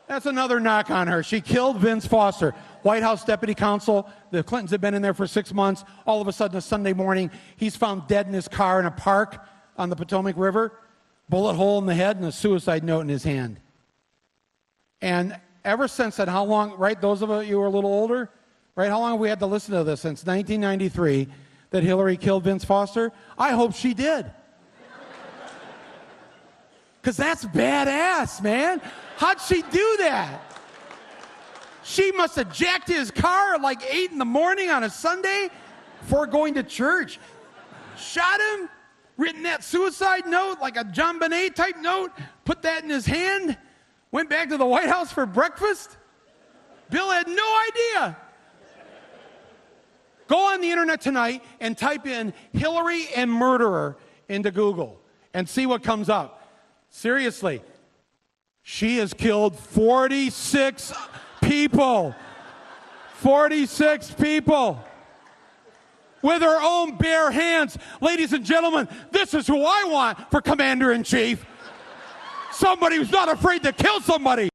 That's another knock on her. She killed Vince Foster, White House deputy counsel. The Clintons had been in there for 6 months. All of a sudden, a Sunday morning, he's found dead in his car in a park on the Potomac River, bullet hole in the head and a suicide note in his hand. And ever since then, how long, right, those of you who are a little older, right, how long have we had to listen to this? Since 1993, that Hillary killed Vince Foster? I hope she did. Because that's badass, man. How'd she do that? She must have jacked his car at like 8 in the morning on a Sunday before going to church. Shot him, written that suicide note, like a John Bonet type note, put that in his hand, went back to the White House for breakfast. Bill had no idea. Go on the internet tonight and type in Hillary and murderer into Google and see what comes up. Seriously, she has killed 46 people. 46 people. With her own bare hands. Ladies and gentlemen, this is who I want for Commander-in-Chief. Somebody who's not afraid to kill somebody.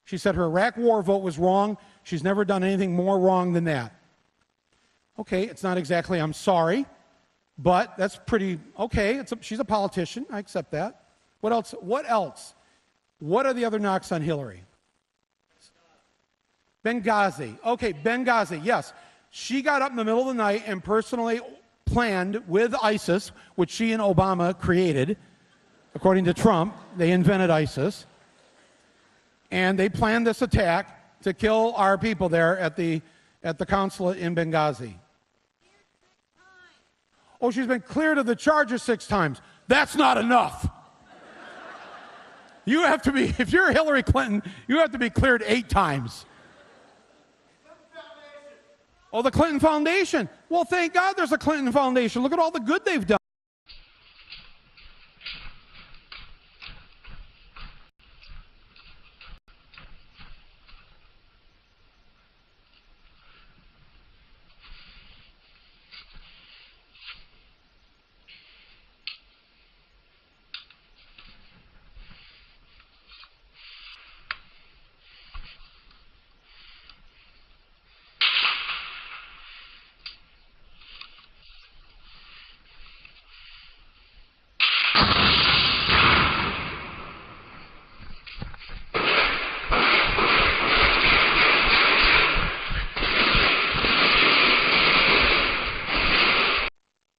She said her Iraq war vote was wrong. She's never done anything more wrong than that. Okay, it's not exactly I'm sorry, but that's pretty okay. She's a politician. I accept that. What else? What else? What are the other knocks on Hillary? Benghazi. Okay, Benghazi, yes. She got up in the middle of the night and personally planned with ISIS, which she and Obama created. According to Trump, they invented ISIS. And they planned this attack to kill our people there at the consulate in Benghazi. Oh, she's been cleared of the charges 6 times. That's not enough. You have to be, if you're Hillary Clinton, you have to be cleared 8 times. Oh, the Clinton Foundation. Well, thank God there's a Clinton Foundation. Look at all the good they've done.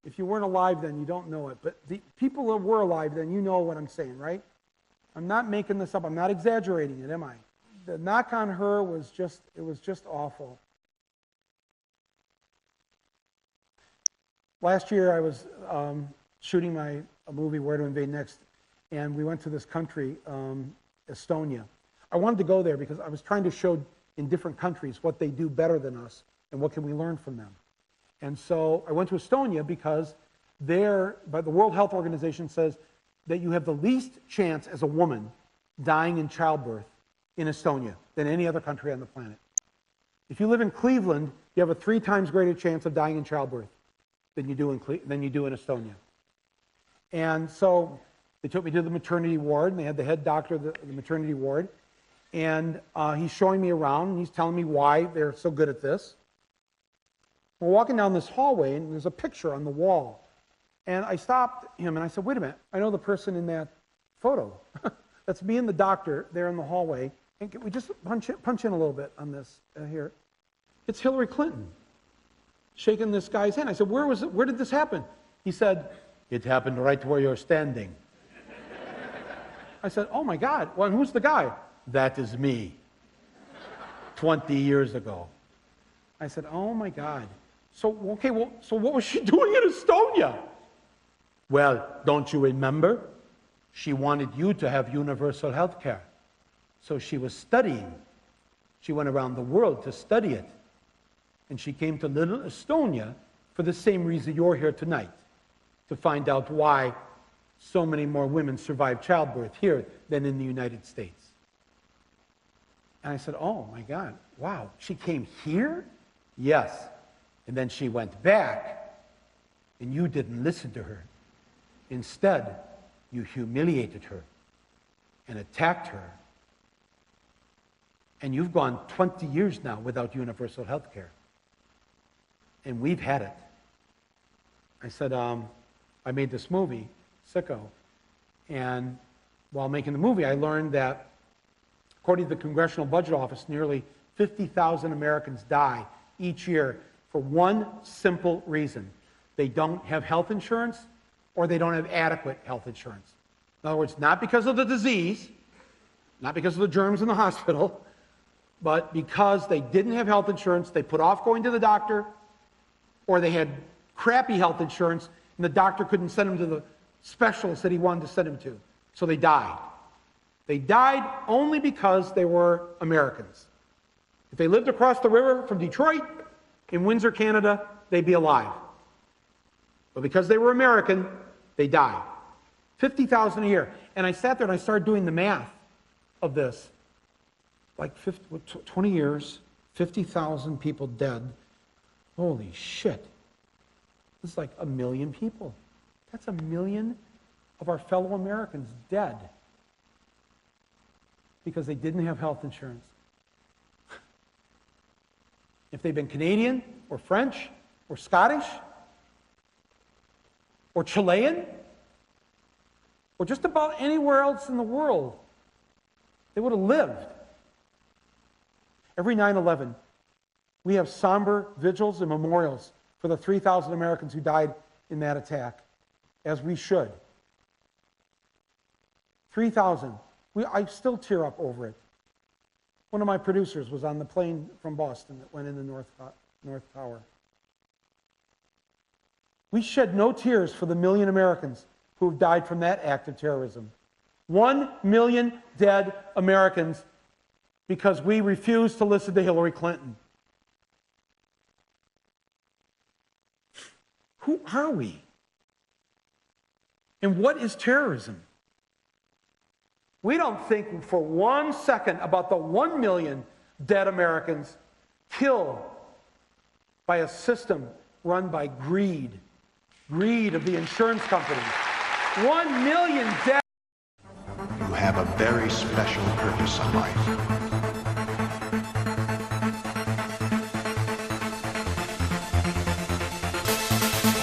If you weren't alive then, you don't know it. But the people that were alive then, you know what I'm saying, right? I'm not making this up. I'm not exaggerating it, am I? The knock on her was just, it was just awful. Last year I was shooting a movie, Where to Invade Next, and we went to this country, Estonia. I wanted to go there because I was trying to show in different countries what they do better than us and what can we learn from them. And so I went to Estonia because there, but the World Health Organization says that you have the least chance as a woman dying in childbirth in Estonia than any other country on the planet. If you live in Cleveland, you have a 3 times greater chance of dying in childbirth than you do in Estonia. And so they took me to the maternity ward, and they had the head doctor of the maternity ward, and he's showing me around, and he's telling me why they're so good at this. We're walking down this hallway, and there's a picture on the wall. And I stopped him, and I said, wait a minute, I know the person in that photo. That's me and the doctor there in the hallway. And can we just punch in a little bit on this here? It's Hillary Clinton shaking this guy's hand. I said, where did this happen? He said, it happened right where you're standing. I said, oh my God, well, and who's the guy? That is me, 20 years ago. I said, oh my God. So, okay, well, so what was she doing in Estonia? Well, don't you remember? She wanted you to have universal health care. So she was studying. She went around the world to study it. And she came to little Estonia for the same reason you're here tonight, to find out why so many more women survive childbirth here than in the United States. And I said, oh my God, wow, she came here? Yes. And then she went back, and you didn't listen to her. Instead, you humiliated her and attacked her. And you've gone 20 years now without universal health care. And we've had it. I said, I made this movie, Sicko, and while making the movie, I learned that, according to the Congressional Budget Office, nearly 50,000 Americans die each year for one simple reason. They don't have health insurance, or they don't have adequate health insurance. In other words, not because of the disease, not because of the germs in the hospital, but because they didn't have health insurance, they put off going to the doctor, or they had crappy health insurance, and the doctor couldn't send them to the specialist that he wanted to send them to. So they died. They died only because they were Americans. If they lived across the river from Detroit, in Windsor, Canada, they'd be alive. But because they were American, they died. 50,000 a year. And I sat there and I started doing the math of this. Like 20 years, 50,000 people dead. Holy shit. This is like 1 million people. That's 1 million of our fellow Americans dead because they didn't have health insurance. If they've been Canadian or French or Scottish or Chilean or just about anywhere else in the world, they would have lived. Every 9/11, we have somber vigils and memorials for the 3,000 Americans who died in that attack, as we should. 3,000. I still tear up over it. One of my producers was on the plane from Boston that went in the North Tower. We shed no tears for the 1 million Americans who have died from that act of terrorism. 1 million dead Americans because we refused to listen to Hillary Clinton. Who are we? And what is terrorism? We don't think for 1 second about the 1 million dead Americans killed by a system run by greed. Greed of the insurance companies. 1 million dead. You have a very special purpose in life.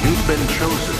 You've been chosen